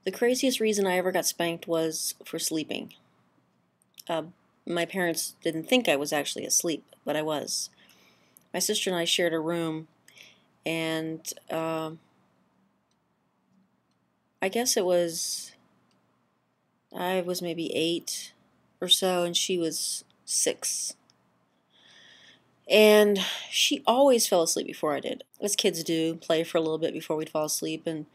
The craziest reason I ever got spanked was for sleeping. Uh, my parents didn't think I was actually asleep, but I was. My sister and I shared a room, and I guess I was maybe 8 or so, and she was 6. And she always fell asleep before I did, as kids do, play for a little bit before we'd fall asleep. And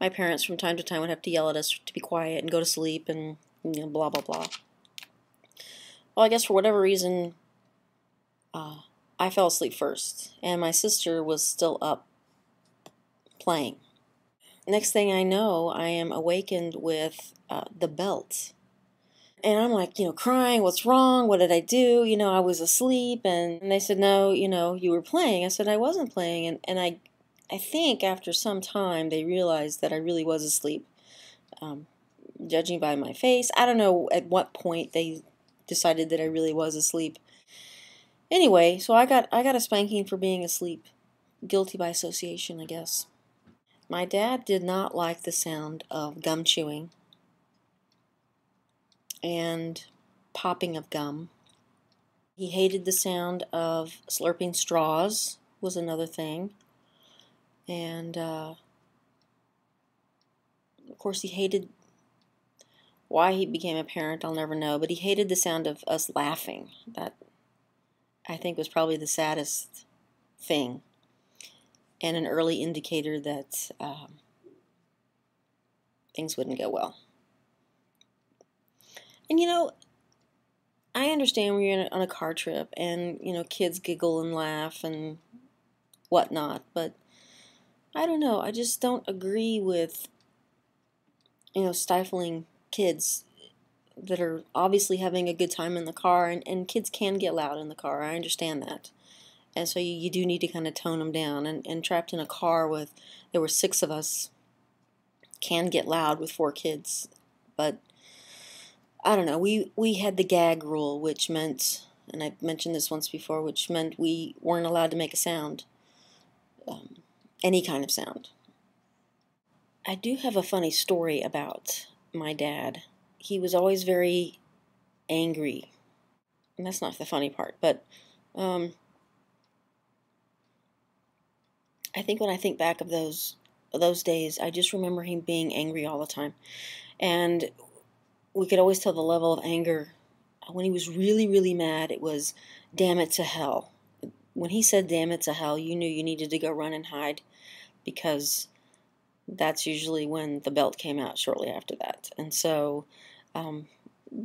my parents, from time to time, would have to yell at us to be quiet and go to sleep and, blah, blah, blah. Well, I guess for whatever reason, I fell asleep first, and my sister was still up playing. Next thing I know, I am awakened with the belt. And I'm like, crying, what's wrong? What did I do? I was asleep. And they said, no, you were playing. I said, I wasn't playing. And I think after some time, they realized that I really was asleep. Judging by my face, I don't know at what point they decided that I really was asleep. Anyway, so I got a spanking for being asleep. Guilty by association, I guess. My dad did not like the sound of gum chewing and popping of gum. He hated the sound of slurping straws, was another thing. And, of course, he hated, why he became a parent, I'll never know, but he hated the sound of us laughing. That, I think, was probably the saddest thing, and an early indicator that things wouldn't go well. And I understand when you're on a car trip and, kids giggle and laugh and whatnot, but I don't know. I just don't agree with, stifling kids that are obviously having a good time in the car, and kids can get loud in the car. I understand that. And so you do need to kind of tone them down. And trapped in a car there were 6 of us, can get loud with 4 kids. But I don't know, we had the gag rule, which meant, and I've mentioned this once before, which meant we weren't allowed to make a sound, any kind of sound. I do have a funny story about my dad. He was always very angry, and that's not the funny part, but I think when I think back of those days, I just remember him being angry all the time, and we could always tell the level of anger. When he was really, really mad, it was, damn it to hell. When he said damn it to hell, you knew you needed to go run and hide, because that's usually when the belt came out shortly after that. And so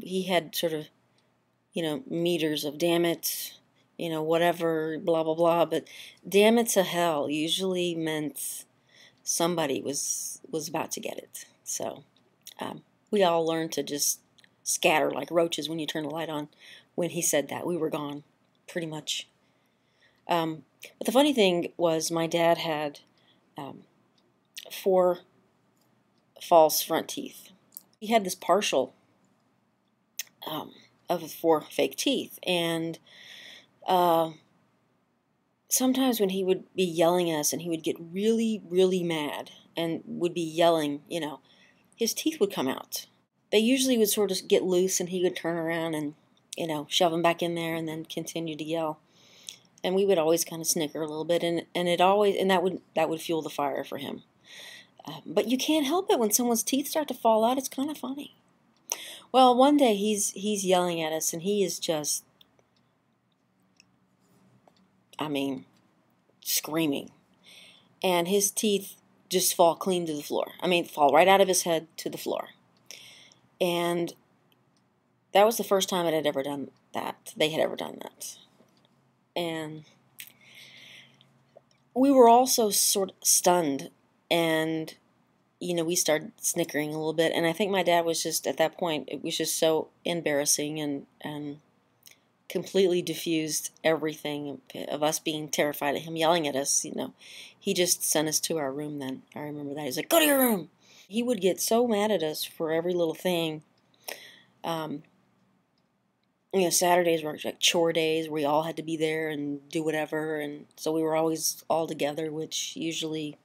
he had sort of, meters of damn it, whatever, blah, blah, blah. But damn it to hell usually meant somebody was about to get it. So we all learned to just scatter like roaches when you turn the light on. When he said that, we were gone, pretty much. But the funny thing was, my dad had 4 false front teeth. He had this partial of 4 fake teeth, and sometimes when he would be yelling at us and he would get really, really mad and would be yelling, his teeth would come out. They usually would sort of get loose, and he would turn around and, shove them back in there and then continue to yell. And we would always kind of snicker a little bit, and that would fuel the fire for him. But you can't help it when someone's teeth start to fall out. It's kind of funny. Well, one day he's yelling at us, and he is just, screaming. And his teeth just fall clean to the floor. Fall right out of his head to the floor. And that was the first time it had ever done that. They had ever done that. And we were all so sort of stunned, and we started snickering a little bit, and I think my dad was just, at that point, it was just so embarrassing and completely diffused everything of us being terrified of him yelling at us. He just sent us to our room then. I remember that. He's like, go to your room. He would get so mad at us for every little thing. Saturdays were like chore days where we all had to be there and do whatever, and so we were always all together, which usually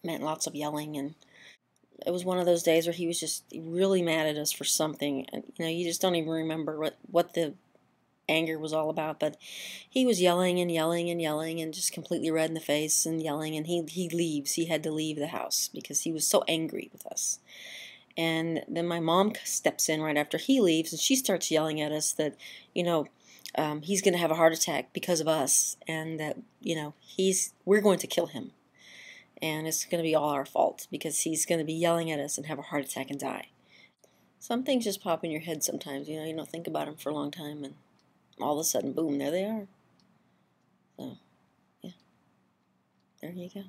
meant lots of yelling. And it was one of those days where he was just really mad at us for something, and you just don't even remember what the anger was all about. But he was yelling and yelling and yelling and just completely red in the face and yelling, and he leaves. He had to leave the house because he was so angry with us. And then my mom steps in right after he leaves, and she starts yelling at us that, he's going to have a heart attack because of us, and that, we're going to kill him. And it's going to be all our fault because he's going to be yelling at us and have a heart attack and die. Some things just pop in your head sometimes, you don't think about them for a long time, and all of a sudden, boom, there they are. So, yeah, there you go.